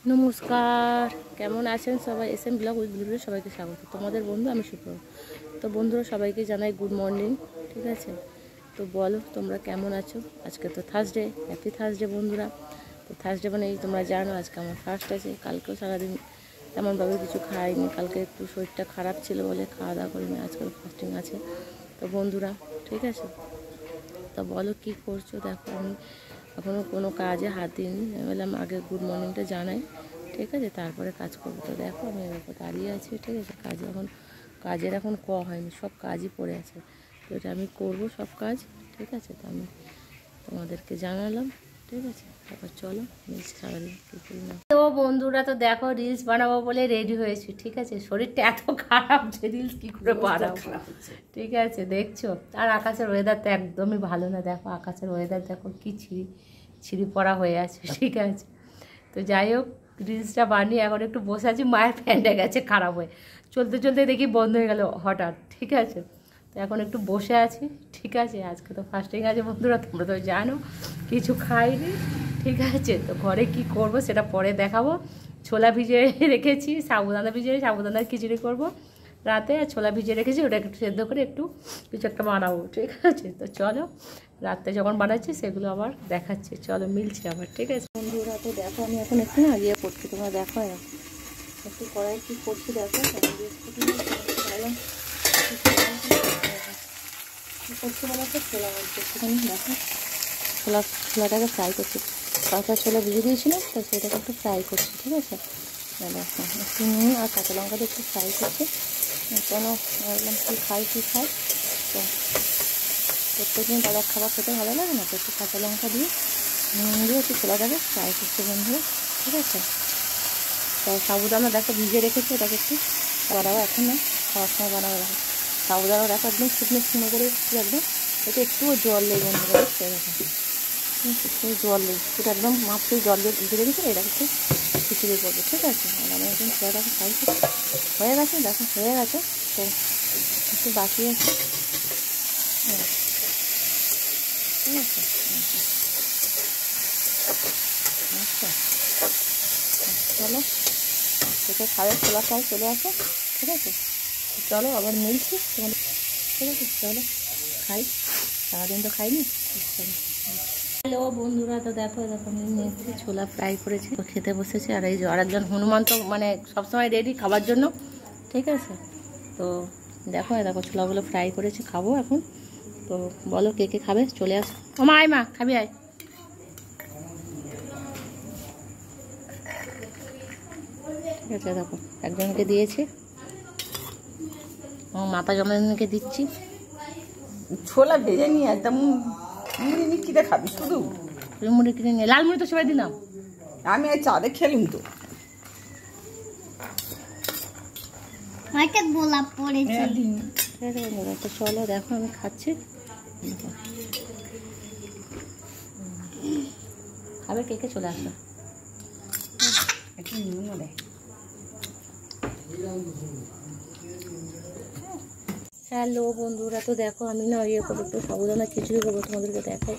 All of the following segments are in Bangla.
নমস্কার, কেমন আছেন সবাই? SM ব্লগ উইথ ব্লুরে সবাইকে স্বাগত। তোমাদের বন্ধু আমি সুপ্র। তো বন্ধুরা সবাইকে জানাই গুড মর্নিং, ঠিক আছে? তো বলো তোমরা কেমন আছো? আজকে তো থার্সডে, হ্যাপি থার্সডে বন্ধুরা। তো থার্সডে মানে তোমরা জানো আজকে আমার ফার্স্ট আছে। কালকেও সারাদিন তেমনভাবে কিছু খাইনি, কালকে একটু শরীরটা খারাপ ছিল বলে খাওয়া দাওয়া করিনি। আজকাল ফাস্টিং আছে। তো বন্ধুরা ঠিক আছে, তো বলো কী করছো? দেখো আমি এখনও কোনো কাজে হাত দিইনি। আমি বললাম আগে গুড মর্নিংটা জানাই, ঠিক আছে, তারপরে কাজ করবো। তো দেখো আমি এরকম দাঁড়িয়ে আছি, ঠিক আছে। কাজের এখন হয়নি, সব কাজই পড়ে আছে। তো এটা আমি করবো সব কাজ, ঠিক আছে। তো আমি তোমাদেরকে জানালাম, ঠিক আছে। তারপর চলো সারাদিন কী করি না। তো বন্ধুরা তো দেখো রিলস বানাবো বলে রেডি হয়েছি, ঠিক আছে। শরীরটা এত খারাপ যে রিলস কী করে বানাবো, ঠিক আছে। দেখছো আর আকাশের ওয়েদার তো একদমই ভালো না। দেখো আকাশের ওয়েদার দেখো কি ছিঁড়ি পড়া হয়ে আছে, ঠিক আছে। তো যাই হোক রিলসটা বানিয়ে এখন একটু বসে আছি। মায়ের ফ্যানটা গেছে খারাপ হয়ে, চলতে চলতে দেখি বন্ধ হয়ে গেল হঠাৎ, ঠিক আছে। তো এখন একটু বসে আছি, ঠিক আছে। আজকে তো ফার্স্টিং আছে বন্ধুরা, তোমরা তো জানো কিছু খাইনি, ঠিক আছে। তো ঘরে কি করব সেটা পরে দেখাবো। ছোলা ভিজে রেখেছি, সাবুদানার খিচুড়ি করব রাতে। আর ছোলা ভিজে রেখেছি, ওটা একটু সেদ্ধ করে একটু কিছু একটা বানাবো, ঠিক আছে। তো চলো রাতে যখন বানাচ্ছি সেগুলো আবার দেখাচ্ছি, চলো মিলছে আবার, ঠিক আছে বন্ধুরা। তো দেখো আমি এখন একটু না ইয়ে করছি, তোমরা দেখো একটু কড়াই কী করছি দেখো। কী করছি বলো তো, ছোলা বলছি একটুখানি দেখো। ছোলাটাকে ফ্রাই করছি, কাঁচা ছোলা ভিজে দিয়েছিলাম, তো সেটাকে একটু ফ্রাই করছি, ঠিক আছে। দেখো একটু নুন আর কাঁচা লঙ্কাটা একটু ফ্রাই করছি। কেন বললাম কী খাই তো প্রত্যেকদিন তাদের খাবার খেতে ভালো লাগে না, তো একটু কাঁচা লঙ্কা দিয়ে নুন দিয়ে একটু ছোলাটাকে ফ্রাই করছি বন্ধুরা, ঠিক আছে। তো সাবুদানা দেখো ভিজে রেখেছি, ওটাকে একটু বানাবো এখন না, খাওয়ার সময় বানাবো। দেখো সাবুদানা দেখো একদম শুকনো করে একদম, এটা একটুও জল নেই বন্ধুরা, দেখো একটু জল নেই, সেটা একদম মাত্রই জল দিয়ে ভিজে রেখেছি। এটাকে একটু খিচুড়ি করবো, ঠিক আছে। আর আমি এখন ছোলাটাকে ফ্রাই করছি, হয়ে গেছে দেখো, হয়ে গেছে। তো একটু বাকি আছে, ঠিক আছে। আচ্ছা চলো সেটা খাবে, ছোলা খাওয়া চলে আসে, ঠিক আছে। চলো আবার মিলছি তোমাদের, ঠিক আছে। চলো খাই, সারাদিন তো খাইনি, চলো। হ্যালো বন্ধুরা, তো দেখো আমি নিয়েছি ছোলা ফ্রাই করেছি, তো খেতে বসেছি। আর এই যে আরেকজন হনুমান তো মানে সবসময় রেডি খাবার জন্য, ঠিক আছে। তো দেখো ছোলাগুলো ফ্রাই করেছি, খাবো এখন। তো বলো কে কে খাবে, চলে আসো। ও মা, আয় মা, খাবি আয়। ঠিক আছে, দেখো একজনকে দিয়েছি, মাথা জমাকে দিচ্ছি। ছোলা ভেজে নিয়ে একদম মুড়ি নিচ্ছিতে খাবি শুধু? মুড়ি কিনে নিয়ে লাল মুড়ি তো সবাই দিলাম, আমি আর চাঁদে খেলুম তো। গোলাপ পড়েছে, ঠিক আছে বন্ধুরা। তো চলো দেখো আমি খাচ্ছি, খাবে কে কে চলে আসো। একটু নুনও দেয়। হ্যালো বন্ধুরা, তো দেখো আমি না ইয়ে করবো, একটু সাবুদানা খিচুড়ি করবো, তোমাদেরকে দেখাই।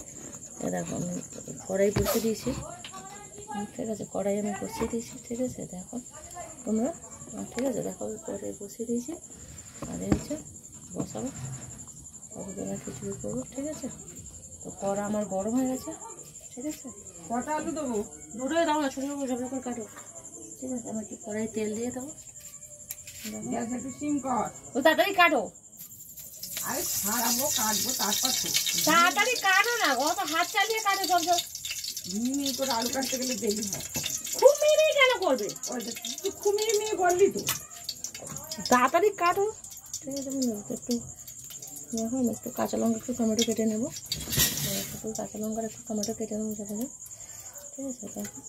দেখো আমি কড়াই বসিয়ে দিয়েছি, ঠিক আছে। কড়াই আমি বসিয়ে দিয়েছি, ঠিক আছে। দেখো তোমরা, ঠিক আছে। দেখো কড়াই বসিয়ে দিয়েছি, আর হচ্ছে বসাবো, সাবুদানা খিচুড়ি করবো, ঠিক আছে। তো কড়া আমার গরম হয়ে গেছে, ঠিক আছে। কটা আলু দেবো? দুটোই দাও না, ছোটো ছোটো করে কাটো, ঠিক আছে। আমি একটু কড়াই তেল দিয়ে দেবো, গ্যাস একটু সিম কর। ও তাড়াতাড়ি কাটো। আরে ছাড়াবো, কাটবো, তারপর তো তাড়াতাড়ি কাটো না, অত হাত চালিয়ে কাটো সব সব। মিহি করে আলু কাটতে গেলে দেরি হয়। খুব মেরে কেন করবে? তুই খুমিয়ে মিয়ে বললি তো, তাড়াতাড়ি কাটো, ঠিক আছে। একটু দেখো আমি একটু কাঁচা লঙ্কা, একটু টমেটো কেটে নেবো, একটু কাঁচা লঙ্কার একটু টমেটো কেটে নেবো সেখানে, ঠিক আছে। দেখো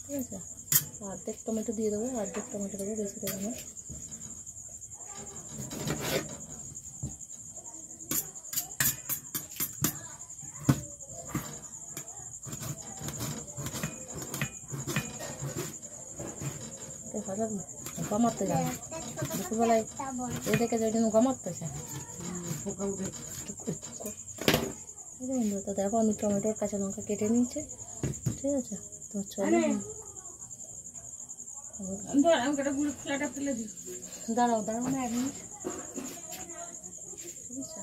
ঠিক আছে, অর্ধেক টমেটো দিয়ে দেবো, অর্ধেক টমেটো দেবো, বেশি দেবো না। হাজার গমাতে যাবে দুপুরবেলায় এই দেখে যে জন্য গমাতেছে। তো দেখো আমি টমেটোর কাঁচা লঙ্কা কেটে নিয়েছি, ঠিক আছে। তো চলো দাঁড়াও দাঁড়াও না 1 মিনিট, ঠিক আছে।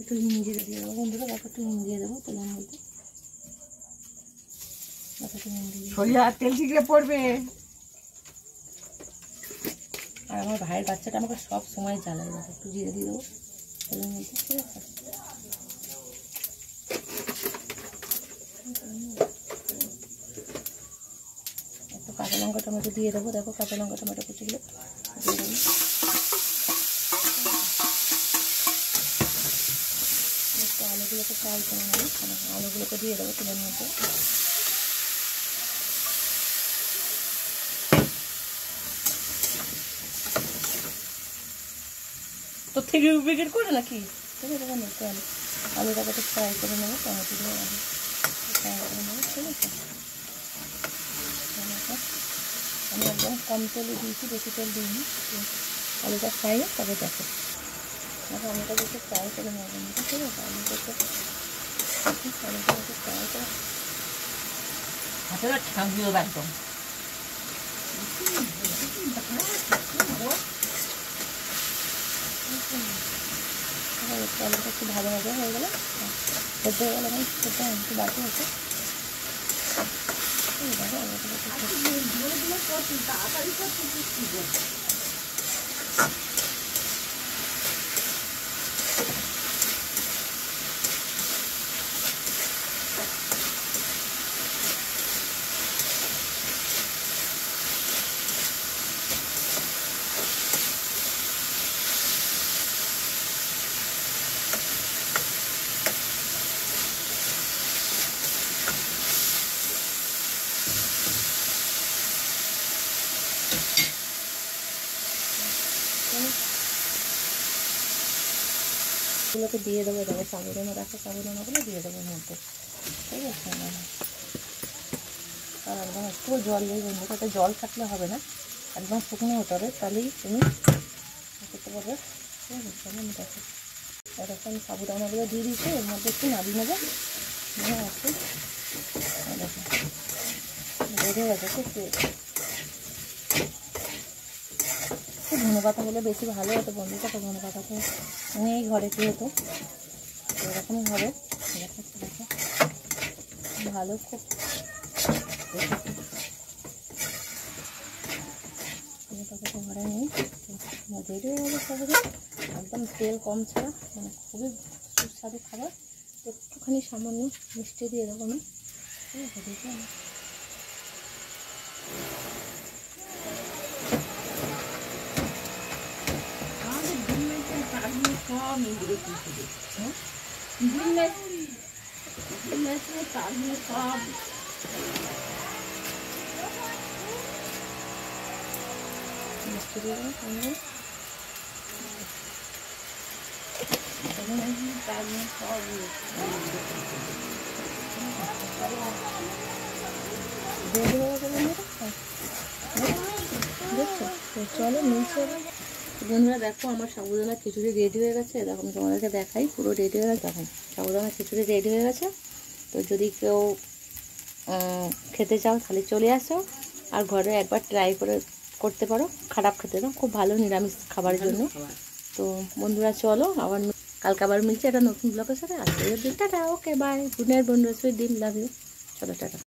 একটু হিং দিয়ে দেবো বন্ধুরা, দেখো একটু হিং দিয়ে দেবো তেলের মধ্যে। সরিয়া তেল ঠিকরে পড়বে। আর আমার ভাইয়ের বাচ্চাটা আমাকে সব সময় জ্বালায়, দেখো একটু জিরে দিয়ে দেবো তেলের মধ্যে, ঠিক আছে। একটু কাঁচা লঙ্কা টমেটো দিয়ে দেবো, দেখো কাঁচা লঙ্কা টমেটো কুচিগুলো দিয়ে দেবো। একটু আলুগুলোকে ফ্রাই করে নেবো, আলুগুলোকে দিয়ে দেবো তেলের মধ্যে। তো থেকে উইকেট করে নাকি, ঠিক আছে। দেখো একটু আলুটাকে একটু ফ্রাই করে নেবো, টমেটো দিয়ে আলু ফ্রাই করে নেবো, ঠিক আছে। আমি একদম কম তেলে দিয়েছি, বেশি তেল দিইনি। আলুটা ফ্রাই হোক তবে দেখো দেখো আলুটা একটু ফ্রাই করে নেবো, ঠিক আছে। আলুটা একটু ফ্রাই করে হাতের ঠাঙ্গিও একদম আলুটা একটু ভালো ভাজা হয়ে গেলে সেদ্ধ হয়ে গেলে সেটা একটু বাকি হচ্ছে। এগুলোকে দিয়ে দেবো, দেখো সাবুদানা রাখো, সাবুদানাগুলো দিয়ে দেবো মধ্যে, ঠিক আছে। আর একদম একটু জল দিয়ে বন্ধু, তাতে জল থাকলে হবে না, একদম শুকনো হতে হবে, তাহলেই তুমি করতে পারবে, ঠিক আছে। আমি দেখো এরকম আমি সাবুদানাগুলো দিয়ে দিয়েছি, এর মধ্যে একটু নাড়িয়ে নেবো, নিয়ে একটু দেখো বেড়ে গেছে খুব ধনে পাতা হলে বেশি ভালো হতো বন্ধুটা, তো ধনে পাতা তো নেই ঘরে, কি হতো এরকমই হবে। দেখো ভালো খুব ধনে পাতাটা ঘরে নেই, রেডি হয়ে গেছে সবগুলো একদম তেল কম ছাড়া, মানে খুবই সুস্বাদু খাবার। একটুখানি সামান্য মিষ্টি দিয়ে দেবো আমি, ঠিক আছে। দেখো সব ইন্দ্রে কুচি তার সব মিষ্টি দিয়ে দেবো সঙ্গে, তার সব রেডি হয়ে গেছে দেখছো। তো চলো নিচে বন্ধুরা, দেখো আমার সাবুদানা খিচুড়ি রেডি হয়ে গেছে, দেখো আমি তোমাদেরকে দেখাই, পুরো রেডি হয়ে গেছে। দেখো সাবুদানা খিচুড়ি রেডি হয়ে গেছে। তো যদি কেউ খেতে চাও তাহলে চলে আসো, আর ঘরে একবার ট্রাই করতে পারো, খারাপ খেতে না, খুব ভালো নিরামিষ খাবারের জন্য। তো বন্ধুরা চলো আবার কালকে আবার মিলছে একটা নতুন ব্লগের সাথে। আজকে tata, okay bye, good night বন্ধুরা, সুইট ডিম, লাভ ইউ, চলো টাটা।